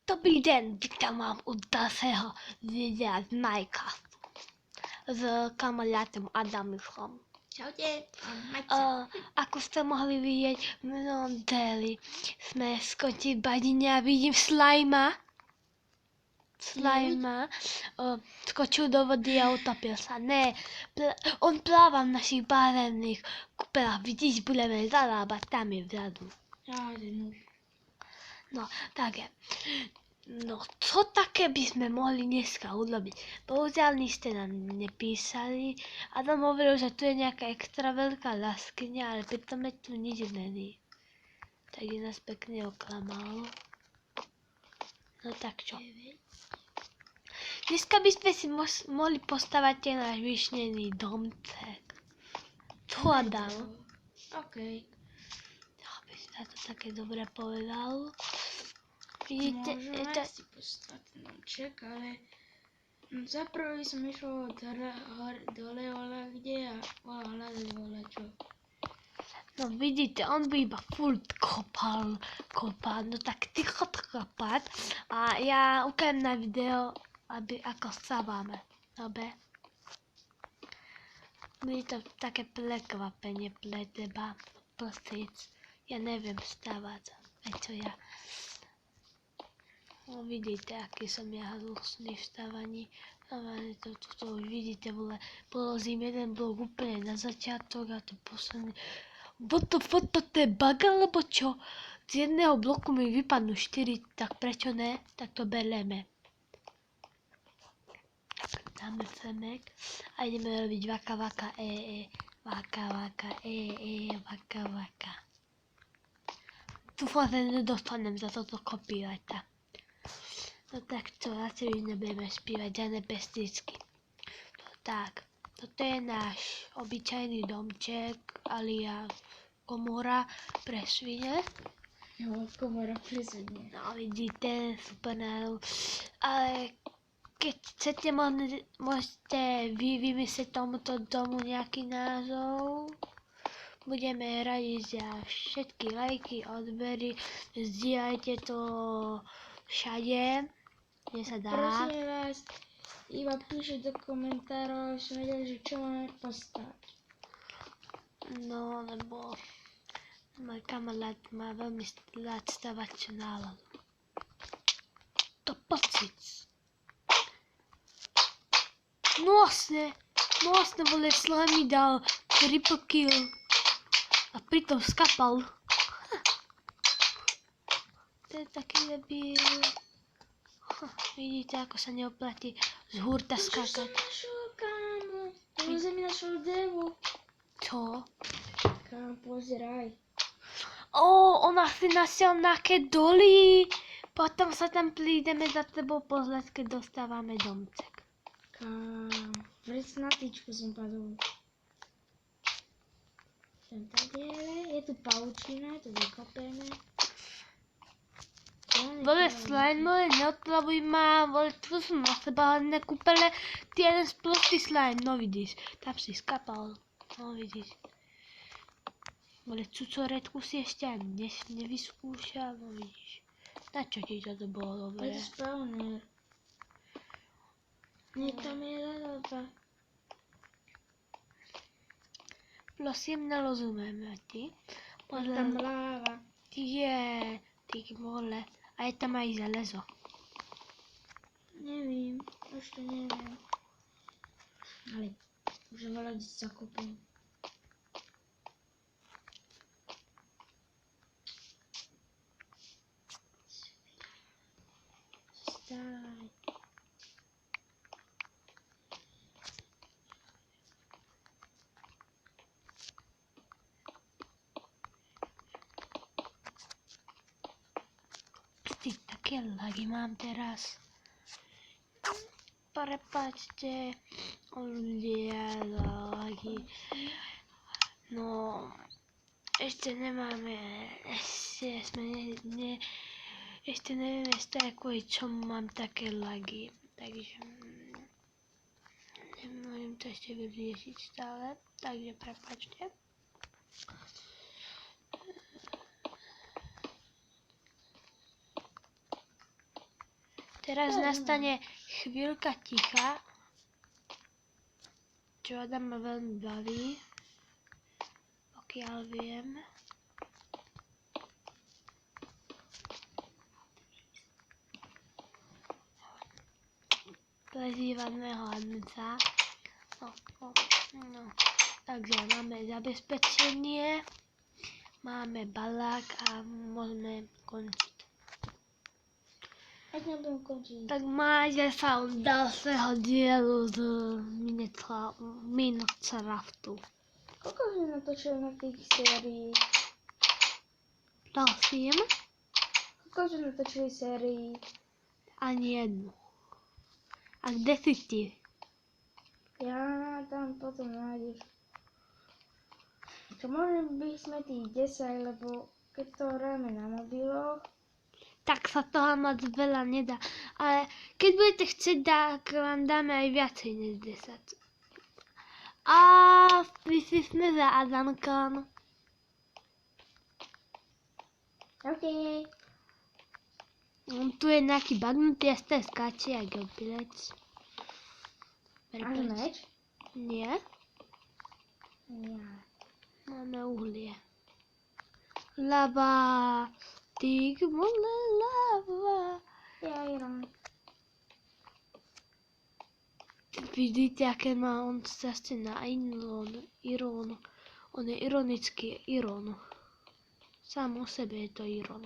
Dobrý den, vítám vám u dalšího videa z Minecraftu s kamarádem Adamichom. Čaute, Maťa. Ako ste mohli vidieť v minulom dieli, sme skončili v badine a vidím slajma. Skočil do vody a utopil sa. Ne, on pláva v našich barevných kúpelách. Vidíš, budeme zarábať, tam je vzadu. No, takže. No, co také by sme mohli dneska urobiť? Bohužiaľ, nič ste nám nepísali. Adam hovoril, že tu je nejaká extra veľká jaskyňa, ale pritom tu nič není. Takže nás pekne oklamal. No tak čo? Dneska by sme si mohli postavať ten náš vyšnený domček. Čo Adam? OK. Aby si to také dobre povedal. Vidíte, Môžeme si postavať ten domček, ale za prvý som išiel dole kde a hľadať čo. No vidíte, on by iba furt kopal, no tak ty chod kopať a ja ukážem na video, ako stávame, dobre? Bude to také prekvapenie pre teba, prosím, ja neviem stávať, aj čo ja. No vidíte, aký som ja hrusný v stávaní. To už vidíte, položím jeden blok úplne na začiatok a to posledný. To je bug alebo čo? Z jedného bloku mi vypadnú 4, tak prečo ne? Tak to bereme. Dáme semek a ideme robiť vaka vaka vaka vaka vaka vaka. Dúfam, že nedostanem za toto copyrighta. No tak čo, asi už nebudeme spívať žiadne pesničky. No tak, toto je náš obyčajný domček, alias komora pre svine. Jo, komora pre svine. No vidíte, super názov. Ale keď chcete, môžete vy vymyslieť tomuto domu nejaký názov. Budeme radi za všetky lajky, odbery, zdieľajte to všade, kde sa dá. Prosím vás, iba píšte do komentárov, aby sme vedeli, že čo máme postavať. No, lebo môj kamarát má veľmi rád stavať náladu. To pocit. Nosne vole, slime mi dal triple kill. A pritom skapal. To je taký debil. Vidíte, ako sa neoplatí z hurta skákať. Čo som našiel, kámo? To som mi našiel devu. Čo? Kámo, pozeraj. On asi našiel nejaké doly. Potom sa tam prídeme za tebou pozrieť, keď dostávame domček. Kámo, vrec na tyčku som padol. Je tu paučina, to vykopeme. Vole, slime, neodplavuj ma, vole, tu sú na seba hlavné kúpele, ty jeden sprostý slime, no vidíš, tam si skapal, no vidíš. Vole, cucoretku si ešte ani nevyskúšal, no vidíš. Na čo ti toto bolo dobre? Je to spawner. Nie, tam je ladova. Prosím, nerozumiem ti. Je tam láva. Ty vole, a je tam aj železo. Nevím, už to nevím. Ale už veľa ľudí zakúpil. Stávaj. Ty, také lagy mám teraz. Prepáčte, ľudia, lagy. No, ešte nemáme, ešte nevieme stále, kvôli čomu mám také lagy. Takže nemôžem to ešte vyriešiť stále, takže prepáčte. Teraz nastane chvíľka ticha, čo Adama veľmi baví, pokiaľ viem. Prezývame ho Adamca. No. Takže máme zabezpečenie, máme balák a môžeme končiť. Ať nebudem končiť. Tak máte sa od ďalšieho dielu z Minecraftu. Koľko sme natočili na tých sérií? Prosím, Koľko sme natočili sérií? ani jednu. A kde si ty? Ja tam potom nájdeš. Čo možno by sme tých 10, lebo keď to hráme na mobiloch, Tak sa toho moc veľa nedá. Ale keď budete chcieť, tak vám dáme aj viacej než 10. A vyšli sme za Adamkom. OK. Tu je nejaký bagnutý a ste skáče jak opilec. Máš meč? Nie, Ja. máme uhlie. Lava. Ty mole lava. Ja irom. Vidíte, aké má on zase na irónu. On je ironický irón. Sám o sebe je to irón.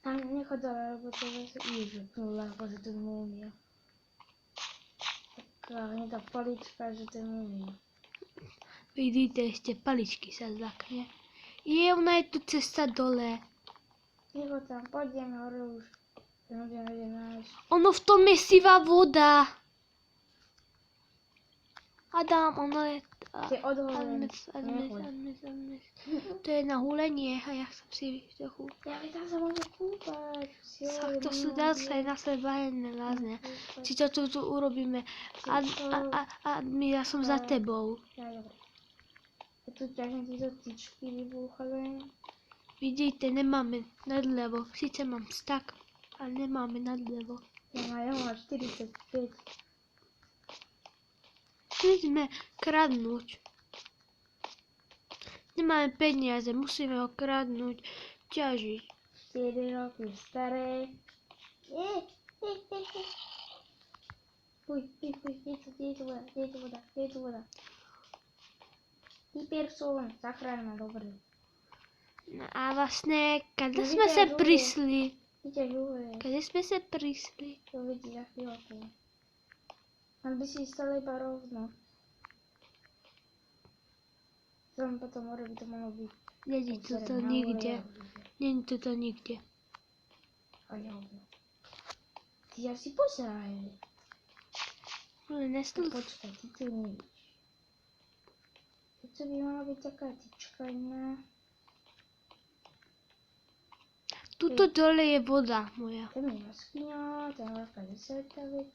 Tam nechod dole, lebo to zase vypnula, že to je múmia. Taká hnedá palička, že to je múmia. Vidíte, ešte paličky sa zlakne. Ona je tu cesta dole. Nechod tam, poďme hore už. Nebudem vedieť nájsť. Ono v tom je sivá voda. Adam, ono je... Ty odholený. Admes. To je na hulenie a ja som si trochu... Ja by tam sa môže kúpať. Tak to sú zase na seba lázne. Si to tu urobíme. A ja som za tebou. Ja, dobre. Ja tu ťahnem tieto tyčky vybúchavé. Vidíte, nemáme nadľavo. Sice mám stak, ale nemáme nadľavo. Ja mám 45. Musíme kradnúť. Nemáme peniaze, musíme ho kradnúť, ťažiť. 4 roky staré. Fuj, kde je tu voda? Hyperson, zachráň ma, dobre. No a vlastne, No kade sme sa vyťaž prišli? Vyťažuje. Kade sme sa prišli? To vidí za chvíľku. Mal by si stále iba rovno. Tam potom hore by to malo byť. Není to nikde. Není to nikde. A ja hovorím. Ty asi pozeraj. Ale nestlúč. Počkaj, ty tu nevíš. To by mala byť taká tyčka iná. Tuto dole je voda moja. Tam je jaskyňa, tam je veľká deseta vec.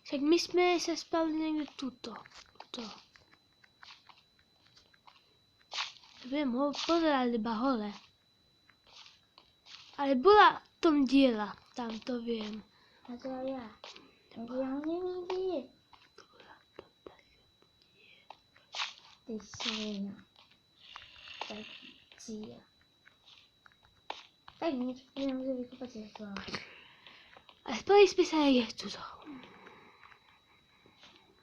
Však my sme sa spali niekde tuto. Viem ho pozerať iba hole. Ale bola v tom diela, tam to viem. A to aj ja. Takže ja ho nevidím. Ty svinia. Tak cia. Tak nič, idem si vykúpať svetlo. A spali sme sa aj tuto.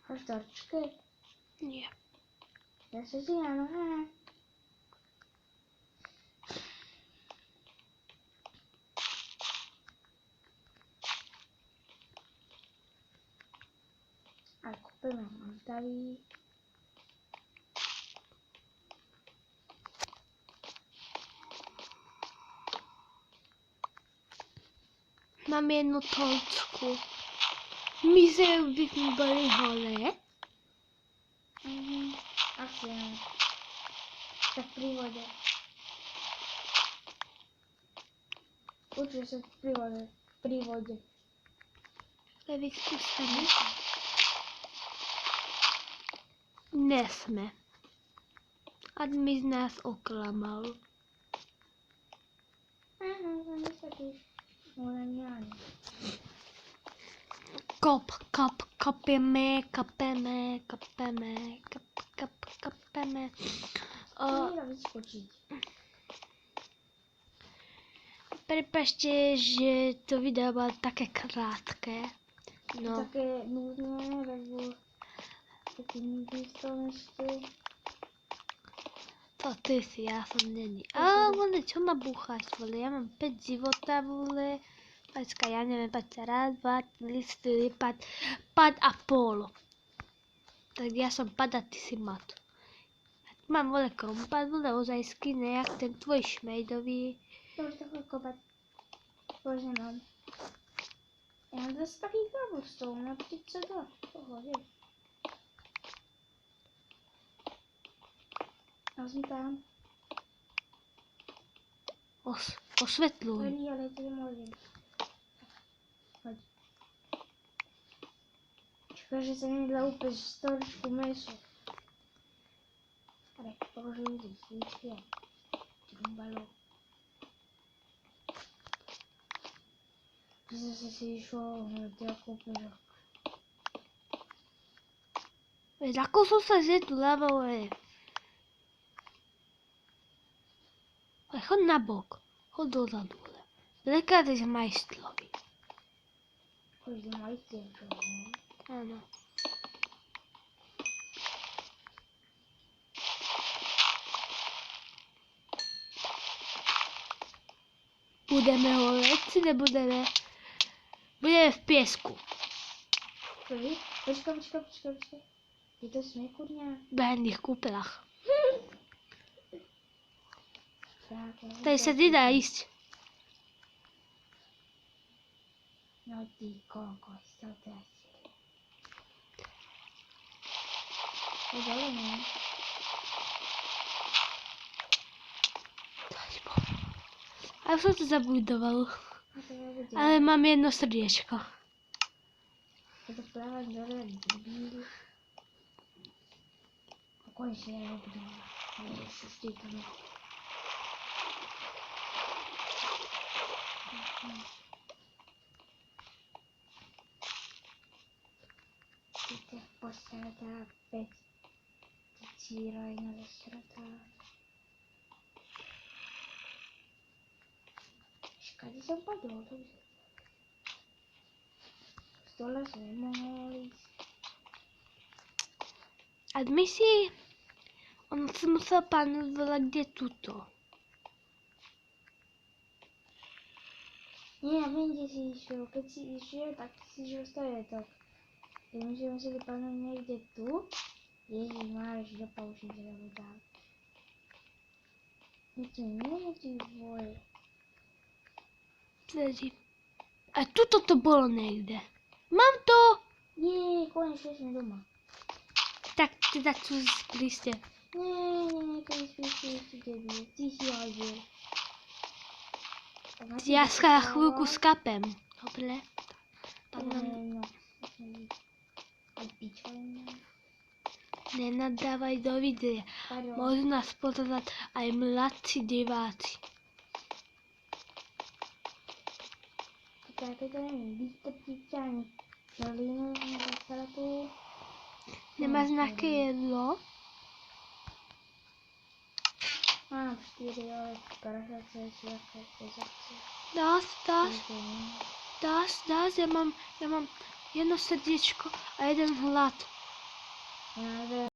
Máš torčke? Nie. Zase si na nohách. A kúpime mostaví. Mám jednu tolčku. My sme boli hole. Asi áno. Tak pri vode. Určite sa pri vode. Pri vode. Ale vyskúšame. Nesme. Admis nás oklamal. Ježiš. No neměl. Kapeme. Nejde vyskočit. Prepašte, že to video bylo také krátké. No, Také nudné, nebo taky nudný z toho ještě. to ty si, já jsem není. A vole, čo ma búcháš, vole, já mám 5 života, vole. Počkaj, já nevím, počkaj, raz, dva, tři, čtyři, pad a pol. Tak já jsem pad a ty si mat. Mám, vole, kompas, vole, ozajský, nejak ten tvoj šmejdový. To už takhle kopat. Bože mám. Já mám zase takový cobblestone, no teď co to? Pohodě. Já jsem tam. Osvětluj. Dobrý, ale to je možný. Pojď. Škoda, že jsem neměla úplně storičku mesu. Ale položím si svíčky a trumbalo. Zase si šlo hned jako peřok. Ako som sa zjedl ľavou, ale chod na bok. Chod dozadu. Lekáreš majstrovi. Chodí do majstě, čo? Áno. Budeme holeť, či nebudeme? Budeme v piesku. Počkej. Je to směch, kurňa? V behendých kúpelách. Tak, Tady sa nedá ísť. no ty kokos, to je asi. Je dole, ne? A už som to zabudoval. No to je bude. Ale mám jedno srdiečko. Je to práve dole, debil. A konečne ja ho budem. Ale už ty tam. Ty posratá pec. Ty círojna zasratá. Škady som padol, dobře. Z dole som nemohol ísť. Admisi, on si musel pánovat, kde tuto. Nie, ja viem, kde si išiel. Keď si išiel, tak si išiel stále tak. Keď my sme museli pánať niekde tu. Ježiš, máš do použiť voda. No ty nie, ty vole. Tveří. A tuto to bolo niekde. Mám to! Nie, konečne sme doma. Tak teda tu príste. Nie, to je ešte debil. Ty si hodil. Ja sa chvíľku skapem. Dobre. Tak nám No. A pičovina. nenadávaj do videa. Pardon. Môžu nás pozerať aj mladší diváci. Tak to neviem, vystrčiť ani želinu na salatu. Nemáš nejaké jedlo? Mám 4, ale pražace si jaké pozorce. Dáš, ja mám jedno srdiečko a jeden hlad. Ja